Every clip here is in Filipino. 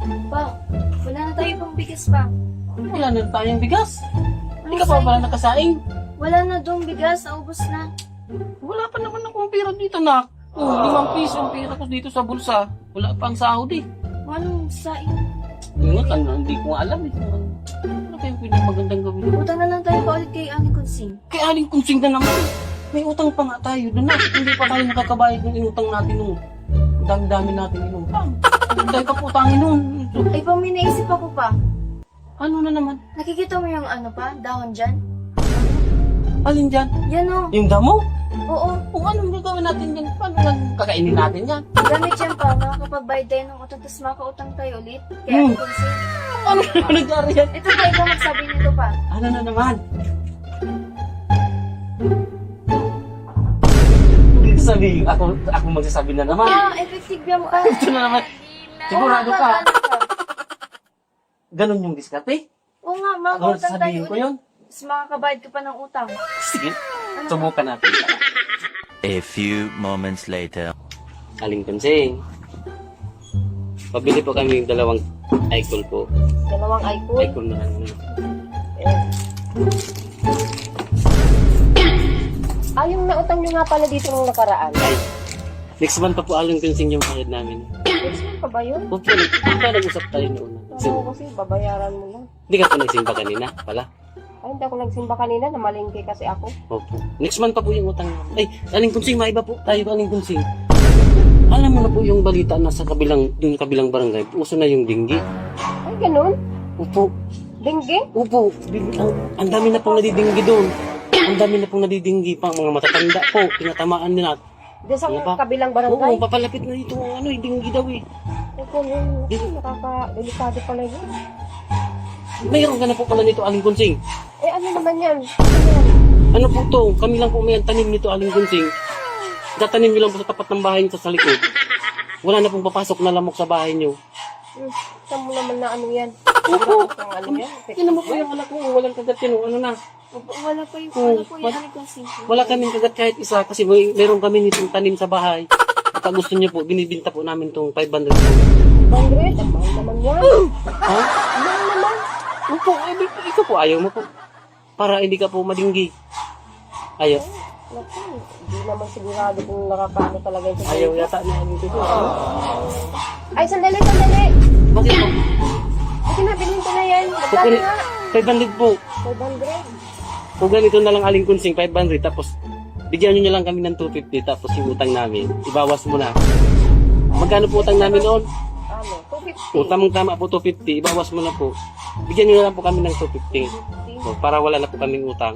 Pa, wala na tayo pang bigas pa. Wala na tayong bigas. Hindi ka pa pala nakasaing. Wala na doon bigas, naubos na. Wala pa naman akong pera dito, nak. Oh, 5 piso ang pera ko dito sa bulsa. Wala pa ang sahod eh. Anong saing? Yun nga, hindi ko nga alam eh. Ano kayong pinakamagandang gawin? Utang na lang tayo pa ulit kay Ani Consing. Kay Aling Kunsing na naman. May utang pa nga tayo doon na. Hindi pa tayo nakakabayad ng inutang natin nung dami-dami natin inutang. Dahil ka po utangin nun. So, Ay, pa, may naisip ako pa. ano na naman? Nakikita mo yung ano pa, dahon dyan? Alin dyan? Yan o. Yung damo? Oo. Kung anong gagawin natin yan? Paano lang kakainin natin yan? Gamit yan pa, makakapagbayad tayo ng utang, tapos makautang tayo ulit. Kay Ani Consing. Ano na nangyari yan? Ito pa, ikaw magsabi nito pa. Ano na naman? Sabi, ako magsasabi na naman. Ah, effective yan pa. Ito na naman. Sigurado ka. Ganon yung diskarte? Oo nga, Ano makautang tayo sasabihin ko ulit. yun? Tapos makakabayad ka pa ng utang. Sige, subukan natin. A few moments later. Aling Kunsing. Pabili po kami yung 2 icon po. Dalawang iPhone. Icon na lang. Yung nautang nyo nga pala dito nung nakaraan. Ay, next month pa po Aling Kunsing yung bayad namin. Next month pa ba yun? Opo, nag-usap tayo noon. Oo, kasi babayaran mo lang. Hindi ka po nagsimba kanina pala. Ay, hindi ako nagsimba kanina, namalingke kasi ako. Opo. Next month pa po yung utang namin. Ay, Aling Kunsing, maiba po tayo Aling Kunsing. Alam mo na po yung balita na sa yung kabilang barangay, uso na yung dinggi. Ay, ganun? Opo. Dingge? Opo. Ang dami na pong nadidinggi doon. Ang dami na pong nadidinggi pang mga matatanda po. Tinatamaan nila. Diyan sa Ano ba? kabilang Oo, barangay? papalapit na dito ang ano, dinggi daw eh. Ay, ganun. Nakaka-delikado pala yun. Mayroon ka na po pala nito, Aling Kunsing. Eh, ano naman yan? Ano yan? Ano po to? Kami lang po may tanim nito, Aling Kunsing. Tatanim nyo lang po sa tapat ng bahay nyo sa likod. Wala na pong papasok na lamok sa bahay nyo. Saan mo naman na ano yan? Opo. Ang ano yan? Yan naman po yung anak ko. Walang kagat yan. Ano na? Wala pa yung, Oo, wala po yung Ani Consing. Wala kaming kagat kahit isa kasi meron kami nitong tanim sa bahay. At gusto nyo po, binibinta po namin itong 500 po. 100? Ang mahal naman yan. Ha? Ang mahal naman. Opo, ikaw po ayaw mo po. Para hindi ka po madinggi. Ayaw. Naku, hindi naman sigurado kung nakakaano talaga yun. sa Ayaw buhay. yata na ano dito. Ay, sandali, sandali. Bakit po? Sige na, bilhin ko na yan. Magkano Kukunin, nga? 500 po. 500. Kung ganito na lang Aling Kunsing, 500. Tapos, bigyan nyo na lang kami ng 250. Tapos yung utang namin, ibawas mo na. Magkano po utang namin noon? Ano? 250. Tamang tama po 250. Ibawas mo na po. Bigyan nyo na lang po kami ng 250. So, para wala na po kaming utang.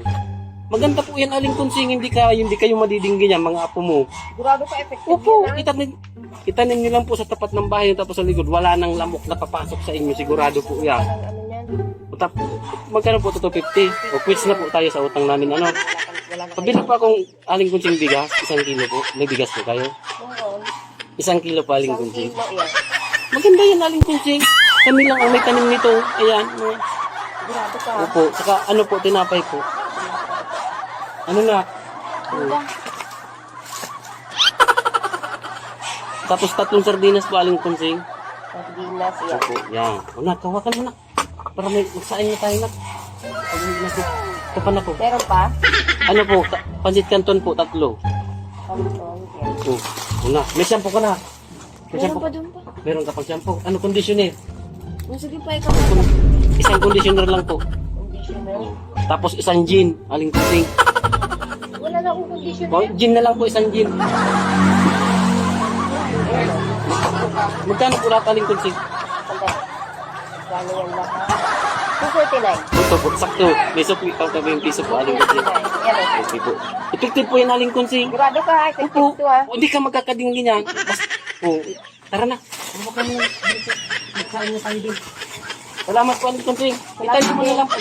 Maganda po yan Aling Kunsing. Hindi kayo madidinggi niya, mga apo mo. Sigurado pa effective Opo, yan, ha? itanim nyo lang po sa tapat ng bahay tapos sa likod. Wala nang lamok na papasok sa inyo. Sigurado po yan. Ang ano yan? Magkano po 250? O quits na po tayo sa utang namin. Ano? Wala na Pabili pa akong Aling Kunsing bigas. 1 kilo po. May bigas po kayo. Oo. 1 kilo po Aling Isang Kunsing. kilo yan. Maganda yan Aling Kunsing. Kami lang ang may tanim nito. Ayan. Sigurado ka. Opo. Saka ano po, tinapay po. Ano na? Tapos 3 sardinas po Aling Kunsing. Sardinas yan. Opo. Yan. Una, kawakan mo na. Para may magsain na tayo na. Ito pa na po. Meron pa? Ano po? Pansit Canton po, 3. Kamuton yan. Oh, una. May shampoo ka na. May Meron shampoo. pa doon pa. Meron ka pang shampoo. Ano conditioner? Sige pa, ikaw pa. Isang conditioner lang po. Conditioner. Tapos isang gin, Aling Kunsing. Wala na akong conditioner. Oh, gin na lang po, isang gin. Magkano po lahat Aling Kunsing? Sandali. Gano yan lahat? 249. Ito po, sakto. May sukli pa kami yung piso po, Aling Kunsing. Yan o. Okay po. Effective po yan, Aling Kunsing. Sigurado ka, effective Opo. to ha. Hindi ka magkakadingin yan. Basta, oh, tara na. Huwag ka muna. Magkain na tayo din. Salamat po, Aling Kunsing. Itayin mo na lang po.